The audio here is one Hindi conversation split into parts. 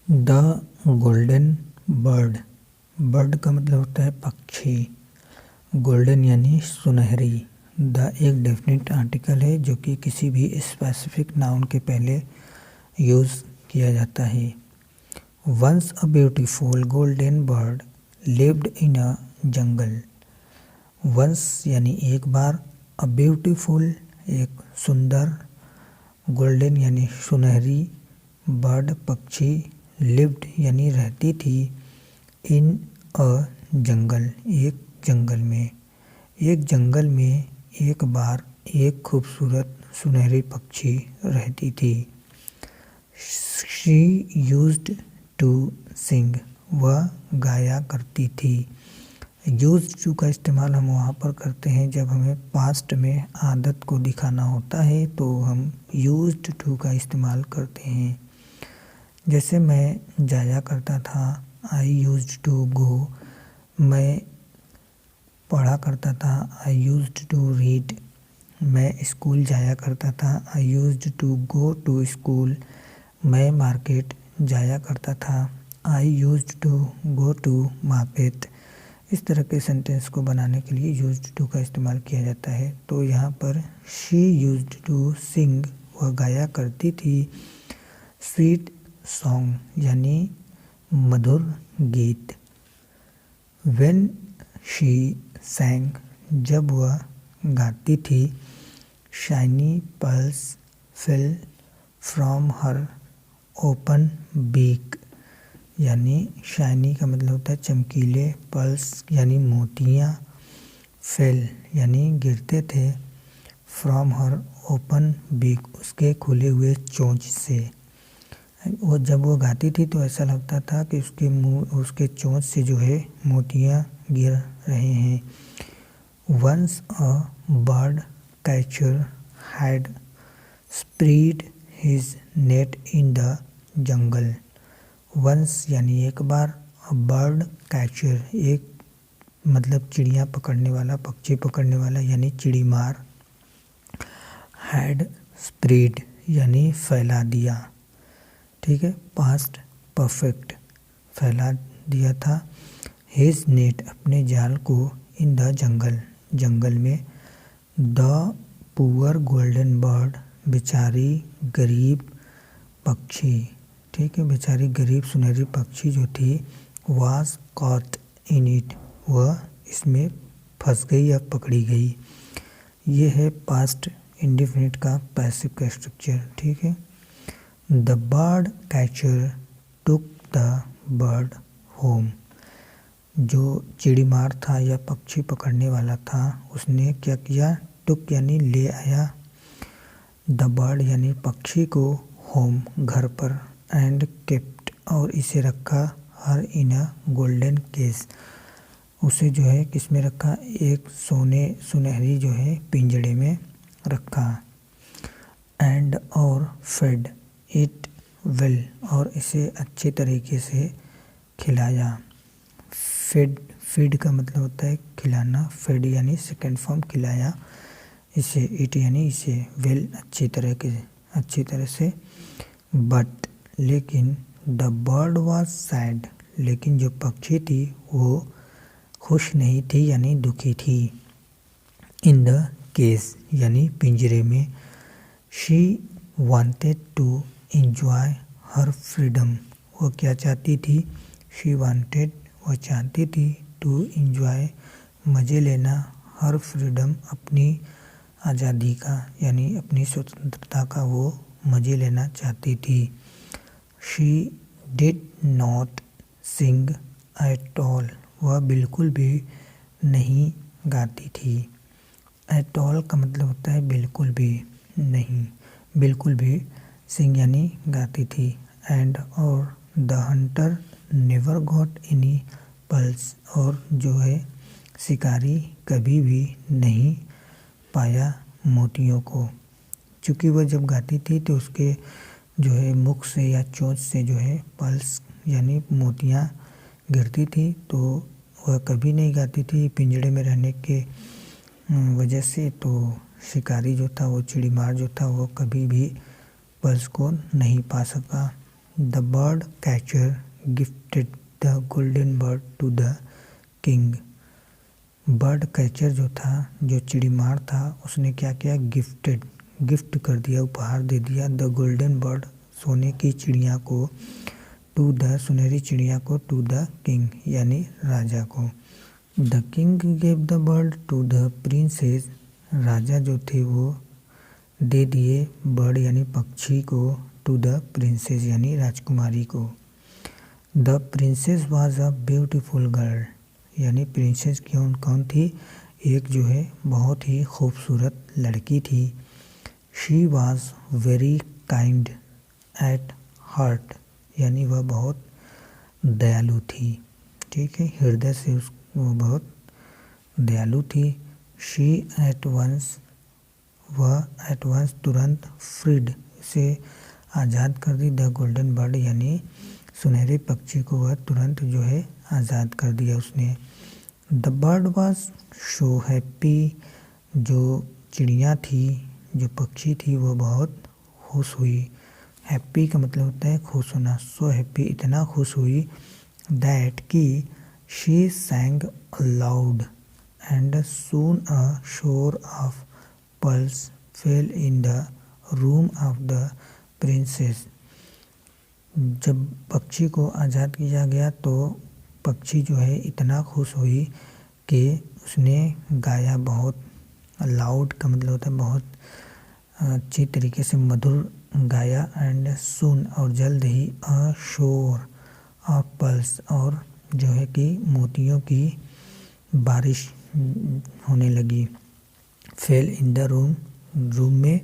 The golden bird. बर्ड का मतलब होता है पक्षी। गोल्डन यानी सुनहरी। द एक डेफिनेट आर्टिकल है जो कि किसी भी स्पेसिफिक नाउन के पहले यूज़ किया जाता है। Once a beautiful golden bird lived in a jungle. Once यानी एक बार, अ ब्यूटीफुल एक सुंदर, गोल्डन यानी सुनहरी, बर्ड पक्षी, लिव्ड यानी रहती थी, इन अ जंगल एक जंगल में। एक जंगल में एक बार एक खूबसूरत सुनहरी पक्षी रहती थी। शी यूज्ड टू सिंग, वह गाया करती थी। यूज्ड टू का इस्तेमाल हम वहाँ पर करते हैं जब हमें पास्ट में आदत को दिखाना होता है, तो हम यूज्ड टू का इस्तेमाल करते हैं। जैसे मैं जाया करता था, आई यूज्ड टू गो। मैं पढ़ा करता था, आई यूज्ड टू रीड। मैं स्कूल जाया करता था, I used to go to school. मैं मार्केट जाया करता था, I used to go to market. इस तरह के सेंटेंस को बनाने के लिए यूज्ड टू का इस्तेमाल किया जाता है। तो यहाँ पर शी यूज्ड टू सिंग, वह गाया करती थी, स्वीट सॉन्ग यानी मधुर गीत। व्हेन शी सैंग, जब वह गाती थी, shiny pearls fell from her open beak. यानी शाइनी का मतलब होता है चमकीले, पर्ल्स यानी मोतियाँ, फेल यानी गिरते थे, फ्रॉम हर ओपन बीक उसके खुले हुए चोंच से। वो जब वो गाती थी तो ऐसा लगता था कि उसके मुंह, उसके चोंच से जो है मोतियाँ गिर रहे हैं। Once a bird catcher had spread his net in the jungle. Once यानी एक बार, अ बर्ड कैचर एक मतलब चिड़िया पकड़ने वाला, पक्षी पकड़ने वाला यानी चिड़ीमार, हैड स्प्रेड यानी फैला दिया। ठीक है, पास्ट परफेक्ट, फैला दिया था। हिज नेट अपने जाल को, इन द जंगल जंगल में। द पुअर गोल्डन बर्ड, बेचारी गरीब पक्षी। ठीक है, बेचारी गरीब सुनहरी पक्षी जो थी, वाज कॉट इन इट, वह इसमें फंस गई या पकड़ी गई। ये है पास्ट इंडेफिनिट का पैसिव का स्ट्रक्चर। ठीक है। The bird catcher took the bird home. जो चिड़ीमार था या पक्षी पकड़ने वाला था, उसने क्या किया, टुक यानी ले आया, द बर्ड यानी पक्षी को, होम घर पर, एंड केप्ट और इसे रखा, हर इन अ गोल्डन केस उसे जो है किस में रखा, एक सुनहरी जो है पिंजड़े में रखा। एंड और फेड इट वेल और इसे अच्छे तरीके से खिलाया। फीड का मतलब होता है खिलाना, फेड यानी सेकेंड फॉर्म खिलाया इसे, इट यानी इसे, वेल अच्छी तरह से। बट लेकिन, द बर्ड वाज सैड, लेकिन जो पक्षी थी वो खुश नहीं थी यानी दुखी थी। इन द केस यानी पिंजरे में। She wanted to enjoy her freedom, वो क्या चाहती थी, शी वांटेड वह चाहती थी, टू एंजॉय मज़े लेना, हर फ्रीडम अपनी आज़ादी का यानी अपनी स्वतंत्रता का वो मज़े लेना चाहती थी। She did not Singh at all, वह बिल्कुल भी नहीं गाती थी। एट ऑल का मतलब होता है बिल्कुल भी नहीं, बिल्कुल भी, सिंग यानी गाती थी। एंड और the Hunter never got any pulse, और जो है शिकारी कभी भी नहीं पाया मोतियों को। चूँकि वह जब गाती थी तो उसके जो है मुख से या चोंच से जो है पल्स यानी मोतियाँ गिरती थी, तो वह कभी नहीं गाती थी पिंजड़े में रहने के वजह से। तो शिकारी जो था, वो चिड़ीमार जो था, वो कभी भी पल्स को नहीं पा सका। The bird catcher gifted the golden bird to the king. Bird catcher जो था, जो चिड़ीमार था, उसने क्या किया, गिफ्ट कर दिया, उपहार दे दिया द गोल्डन बर्ड, सोने की चिड़िया को, टू द, सुनहरी चिड़िया को, टू द किंग यानी राजा को। The king gave the bird to the princess, राजा जो थे वो दे दिए बर्ड यानी पक्षी को, टू द प्रिंसेस यानी राजकुमारी को। The princess was a beautiful girl, यानी प्रिंसेस कौन थी, एक जो है बहुत ही खूबसूरत लड़की थी। She was very kind at heart, यानी वह बहुत दयालु थी, ठीक है, हृदय से वो बहुत दयालु थी। शी एट वंस, वह एट वंस तुरंत, फ्रीड से आज़ाद कर दी, द गोल्डन बर्ड यानी सुनहरे पक्षी को वह तुरंत जो है आज़ाद कर दिया उसने। The bird was so happy, जो चिड़िया थी, जो पक्षी थी, वो बहुत खुश हुई। हैप्पी का मतलब होता है खुश होना। सो हैप्पी, इतना खुश हुई, दैट कि she sang aloud and soon a shower of pearls fell in the room of the princess. जब पक्षी को आज़ाद किया गया तो पक्षी जो है इतना खुश हुई कि उसने गाया, बहुत, लाउड का मतलब होता है बहुत अच्छी तरीके से मधुर गाया, एंड सुन और जल्द ही, अ शोर ऑफ पल्स, और जो है कि मोतियों की बारिश होने लगी। फेल इन द रूम में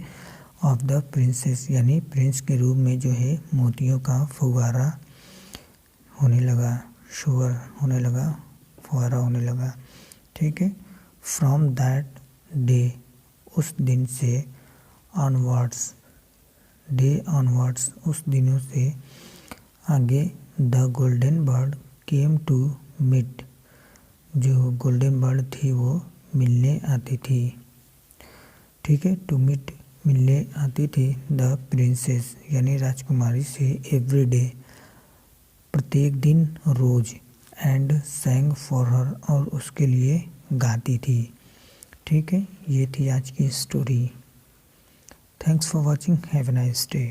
ऑफ द प्रिंसेस, यानी प्रिंस के रूम में जो है मोतियों का फुवारा होने लगा, शोर होने लगा, फुवारा होने लगा, ठीक है। फ्रॉम दैट डे, उस दिन से, ऑनवर्ड्स, डे ऑनवर्ड्स, उस दिनों से आगे, the golden bird came to meet, जो गोल्डन बर्ड थी वो मिलने आती थी, ठीक है, टू मीट, मिलने आती थी, द प्रिंसेस यानी राजकुमारी से, एवरी डे, प्रत्येक दिन, रोज, एंड सैंग फॉर हर, और उसके लिए गाती थी, ठीक है। ये थी आज की story. Thanks for watching, have a nice day.